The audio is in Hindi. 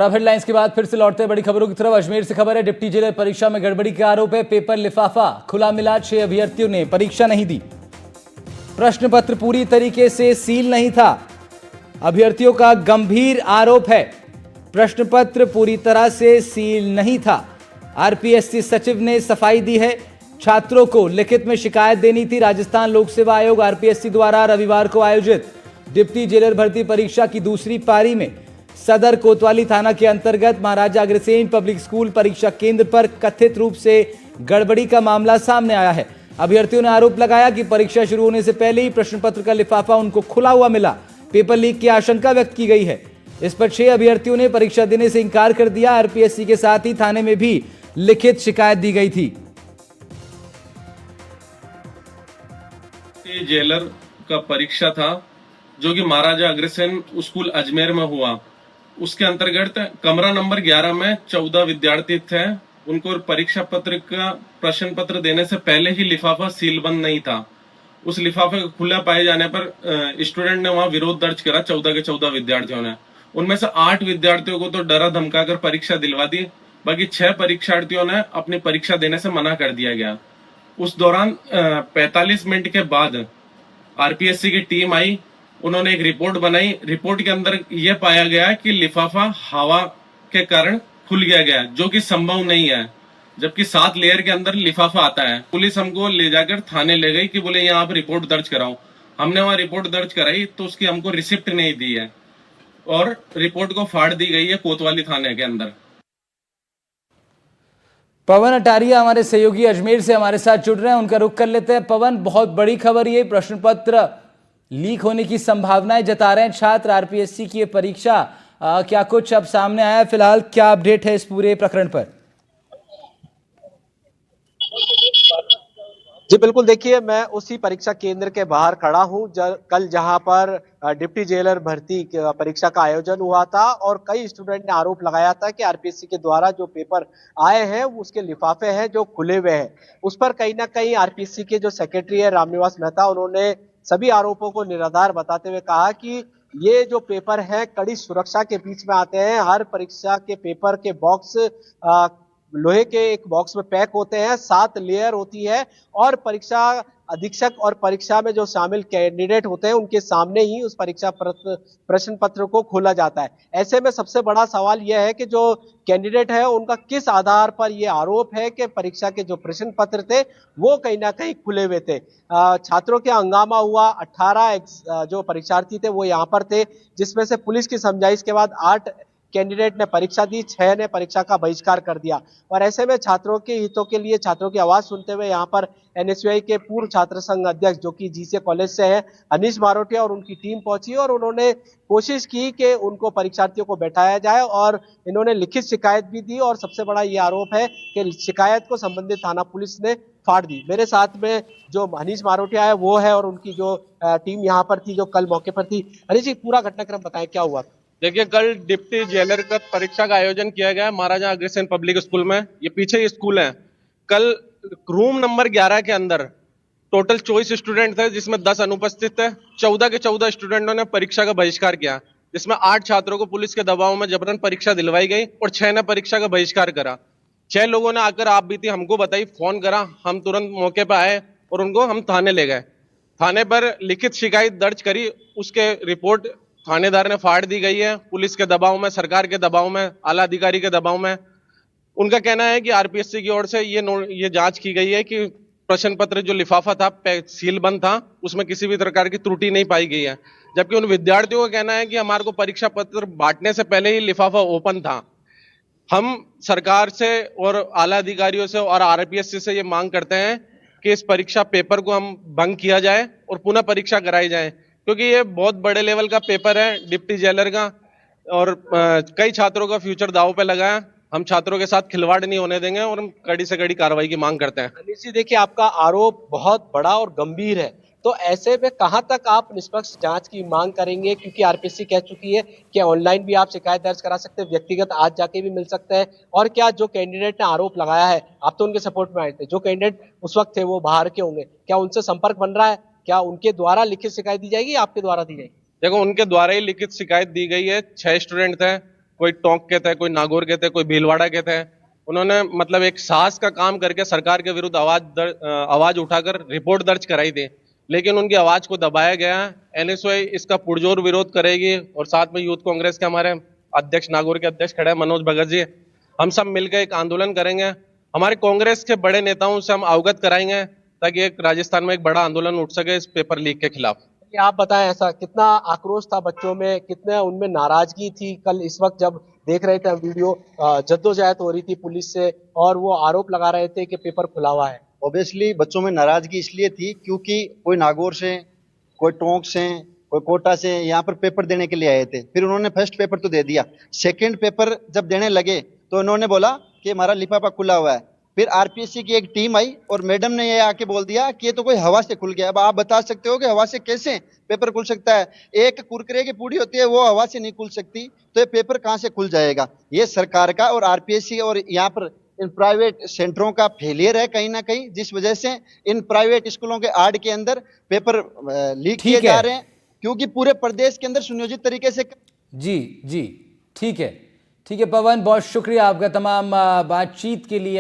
टॉप हेडलाइंस के बाद फिर से लौटते हैं बड़ी खबरों की तरफ। अजमेर से खबर है, डिप्टी जेलर परीक्षा में गड़बड़ी के आरोप है। पेपर लिफाफा खुला मिला, 6 अभ्यर्थियों ने परीक्षा नहीं दी। प्रश्न पत्र पूरी तरीके से सील नहीं था, अभ्यर्थियों का गंभीर आरोप है। प्रश्न पत्र पूरी तरह से सील नहीं था। आरपीएससी सचिव ने सफाई दी है। छात्रों को लिखित में शिकायत देनी थी। राजस्थान लोक सेवा आयोग आरपीएससी द्वारा रविवार को आयोजित डिप्टी जेलर भर्ती परीक्षा की दूसरी पारी में सदर कोतवाली थाना के अंतर्गत महाराजा अग्रसेन पब्लिक स्कूल परीक्षा केंद्र पर कथित रूप से गड़बड़ी का मामला सामने आया है। अभ्यर्थियों ने आरोप लगाया कि परीक्षा शुरू होने से पहले ही प्रश्न पत्र का लिफाफा उनको खुला हुआ मिला। पेपर लीक की आशंका व्यक्त की गई है। इस पर 6 अभ्यर्थियों ने परीक्षा देने से इंकार कर दिया। आरपीएससी के साथ ही थाने में भी लिखित शिकायत दी गई थी। जेलर का परीक्षा था जो कि महाराजा अग्रसेन स्कूल अजमेर में हुआ। उसके अंतर्गत कमरा नंबर 11 में 14 विद्यार्थी थे। उनको परीक्षा पत्र का प्रश्न पत्र देने से पहले ही लिफाफा सीलबंद नहीं था। उस लिफाफे को खुला पाए जाने पर स्टूडेंट ने वहां विरोध दर्ज करा। 14 के 14 विद्यार्थियों ने, उनमें से 8 विद्यार्थियों को तो डरा धमकाकर परीक्षा दिलवा दी। बाकी 6 परीक्षार्थियों ने अपनी परीक्षा देने से मना कर दिया गया। उस दौरान 45 मिनट के बाद आरपीएससी की टीम आई। उन्होंने एक रिपोर्ट बनाई। रिपोर्ट के अंदर यह पाया गया कि लिफाफा हवा के कारण खुल गया, जो कि संभव नहीं है, जबकि 7 लेयर के अंदर लिफाफा आता है। पुलिस हमको ले जाकर थाने ले गई कि बोले यहाँ आप रिपोर्ट दर्ज कराओ। हमने वहां रिपोर्ट दर्ज कराई तो उसकी हमको रिसिप्ट नहीं दी है और रिपोर्ट को फाड़ दी गई है कोतवाली थाने के अंदर। पवन अटारिया हमारे सहयोगी अजमेर से हमारे साथ जुड़ रहे हैं, उनका रुख कर लेते हैं। पवन, बहुत बड़ी खबर, ये प्रश्न पत्र लीक होने की संभावनाएं जता रहे हैं छात्र। आरपीएससी की ये परीक्षा क्या कुछ अब सामने आया? फिलहाल क्या अपडेट है इस पूरे प्रकरण पर? जी बिल्कुल, देखिए मैं उसी परीक्षा केंद्र के बाहर खड़ा हूं कल जहां पर डिप्टी जेलर भर्ती परीक्षा का आयोजन हुआ था और कई स्टूडेंट ने आरोप लगाया था कि आरपीएससी के द्वारा जो पेपर आए हैं उसके लिफाफे हैं जो खुले हुए हैं। उस पर कहीं ना कहीं आरपीएससी के जो सेक्रेटरी है रामनिवास मेहता, उन्होंने सभी आरोपों को निराधार बताते हुए कहा कि ये जो पेपर है कड़ी सुरक्षा के बीच में आते हैं। हर परीक्षा के पेपर के बॉक्स लोहे के एक बॉक्स में पैक होते हैं, 7 लेयर होती है और परीक्षा अधीक्षक और परीक्षा में जो शामिल कैंडिडेट होते हैं उनके सामने ही उस परीक्षा प्रश्न पत्र को खोला जाता है। ऐसे में सबसे बड़ा सवाल यह है कि जो कैंडिडेट है उनका किस आधार पर यह आरोप है कि परीक्षा के जो प्रश्न पत्र थे वो कहीं ना कहीं खुले हुए थे। छात्रों के हंगामा हुआ। 18 जो परीक्षार्थी थे वो यहाँ पर थे, जिसमें से पुलिस की समझाइश के बाद 8 कैंडिडेट ने परीक्षा दी, 6 ने परीक्षा का बहिष्कार कर दिया। और ऐसे में छात्रों के हितों के लिए, छात्रों की आवाज सुनते हुए यहाँ पर एनएसयूआई के पूर्व छात्र संघ अध्यक्ष जो कि जीसीए कॉलेज से है, अनीश मारोटिया और उनकी टीम पहुंची और उन्होंने कोशिश की कि उनको परीक्षार्थियों को बैठाया जाए और इन्होंने लिखित शिकायत भी दी। और सबसे बड़ा ये आरोप है कि शिकायत को संबंधित थाना पुलिस ने फाड़ दी। मेरे साथ में जो अनीश मारोटिया है वो है और उनकी जो टीम यहाँ पर थी जो कल मौके पर थी। अनीश जी, पूरा घटनाक्रम बताएं, क्या हुआ? देखिए, कल डिप्टी जेलर का परीक्षा का आयोजन किया गया महाराजा अग्रसेन पब्लिक स्कूल में। ये पीछे स्कूल है। कल रूम नंबर 11 के अंदर टोटल 24 स्टूडेंट थे, जिसमें 10 अनुपस्थित थे। 14 के 14 स्टूडेंटों ने परीक्षा का बहिष्कार किया, जिसमें 8 छात्रों को पुलिस के दबाव में जबरन परीक्षा दिलवाई गई और 6 ने परीक्षा का बहिष्कार करा। 6 लोगों ने आकर आप बीती हमको बताई, फोन करा, हम तुरंत मौके पर आए और उनको हम थाने ले गए। थाने पर लिखित शिकायत दर्ज करी, उसके रिपोर्ट थानेदार ने फाड़ दी गई है। पुलिस के दबाव में, सरकार के दबाव में, आला अधिकारी के दबाव में। उनका कहना है कि आरपीएससी की ओर से ये जांच की गई है कि प्रश्न पत्र जो लिफाफा था सील बंद था, उसमें किसी भी प्रकार की त्रुटि नहीं पाई गई है। जबकि उन विद्यार्थियों का कहना है कि हमारे को परीक्षा पत्र बांटने से पहले ही लिफाफा ओपन था। हम सरकार से और आला अधिकारियों से और आरपीएससी से ये मांग करते हैं कि इस परीक्षा पेपर को हम भंग किया जाए और पुनः परीक्षा कराई जाए, क्योंकि ये बहुत बड़े लेवल का पेपर है डिप्टी जेलर का और कई छात्रों का फ्यूचर दांव पे लगा है। हम छात्रों के साथ खिलवाड़ नहीं होने देंगे और हम कड़ी से कड़ी कार्रवाई की मांग करते हैं। अनिश जी, देखिए आपका आरोप बहुत बड़ा और गंभीर है, तो ऐसे में कहां तक आप निष्पक्ष जांच की मांग करेंगे? क्योंकि आरपीएससी कह चुकी है कि ऑनलाइन भी आप शिकायत दर्ज करा सकते हैं, व्यक्तिगत आज जाके भी मिल सकते हैं। और क्या जो कैंडिडेट ने आरोप लगाया है, आप तो उनके सपोर्ट में आए थे, जो कैंडिडेट उस वक्त थे वो बाहर के होंगे, क्या उनसे संपर्क बन रहा है? क्या उनके द्वारा लिखित शिकायत दी जाएगी या आपके द्वारा दी जाएगी? देखो, उनके द्वारा ही लिखित शिकायत दी गई है। 6 स्टूडेंट थे, कोई टोंक के थे, कोई नागौर के थे, कोई भीलवाड़ा के थे। उन्होंने मतलब एक साहस का काम करके सरकार के विरुद्ध आवाज उठाकर रिपोर्ट दर्ज कराई थी, लेकिन उनकी आवाज को दबाया गया। एनएसयूआई इसका पुरजोर विरोध करेगी और साथ में यूथ कांग्रेस के हमारे अध्यक्ष, नागौर के अध्यक्ष खड़े हैं मनोज भगत जी, हम सब मिलकर एक आंदोलन करेंगे। हमारे कांग्रेस के बड़े नेताओं से हम अवगत कराएंगे ताकि एक राजस्थान में एक बड़ा आंदोलन उठ सके इस पेपर लीक के खिलाफ। कि आप बताएं, ऐसा कितना आक्रोश था बच्चों में, कितने उनमें नाराजगी थी कल इस वक्त जब देख रहे थे हम वीडियो, जद्दोजहद हो रही थी पुलिस से और वो आरोप लगा रहे थे कि पेपर खुला हुआ है। ऑब्वियसली बच्चों में नाराजगी इसलिए थी क्योंकि कोई नागौर से, कोई टोंक से, कोई कोटा से यहाँ पर पेपर देने के लिए आए थे। फिर उन्होंने फर्स्ट पेपर तो दे दिया, सेकंड पेपर जब देने लगे तो उन्होंने बोला कि हमारा लिफाफा खुला हुआ है। फिर आरपीएससी की एक टीम आई और मैडम ने ये आके बोल दिया कि ये तो कोई हवा से खुल गया। अब आप बता सकते हो कि हवा से कैसे पेपर खुल सकता है? एक कुरकुरे की पूड़ी होती है, वो हवा से नहीं खुल सकती, तो ये पेपर कहाँ से खुल जाएगा? ये सरकार का और आरपीएससी और यहाँ पर इन प्राइवेट सेंटरों का फेलियर है कहीं ना कहीं, जिस वजह से इन प्राइवेट स्कूलों के आड़ के अंदर पेपर लीक किए जा रहे हैं, क्योंकि पूरे प्रदेश के अंदर सुनियोजित तरीके से। जी, ठीक है पवन, बहुत शुक्रिया आपका तमाम बातचीत के लिए।